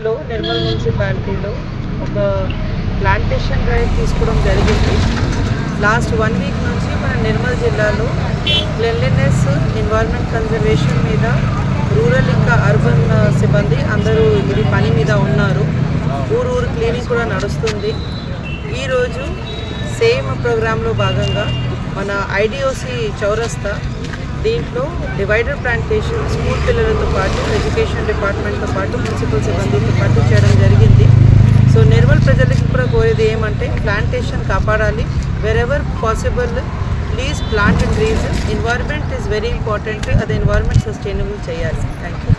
పరిధిలో నిర్మల్ మున్సిపాలిటీలో ఒక ప్లాంటేషన్ డ్రైవ్ తీసుకోవడం జరిగింది. లాస్ట్ 1 వీక్ నుంచి మన నిర్మల్ జిల్లాలో క్లెన్లీనెస్, ఎన్వైరన్మెంట్ కన్జర్వేషన్ మీద రూరల్ ఇంకా అర్బన్ సిబ్బంది అందరూ ఇది పని మీద ఉన్నారు. ఊరు క్లీనింగ్ కూడా నడుస్తుంది. ఈరోజు సేమ్ ప్రోగ్రాంలో భాగంగా మన ఐడిఓసి చౌరస్తా దీంట్లో డివైడర్ ప్లాంటేషన్ స్కూల్ పిల్లలతో పాటు ఎడ్యుకేషన్ డిపార్ట్మెంట్తో పాటు మున్సిపల్ సిబ్బందితో పాటు చేయడం జరిగింది. సో నిర్మల్ ప్రజలకి కూడా కోరేది ఏమంటే ప్లాంటేషన్ కాపాడాలి. Wherever possible please plant trees. Environment is very important. అది ఎన్వైరన్మెంట్ సస్టైనబుల్ చేయాలి. Thank you.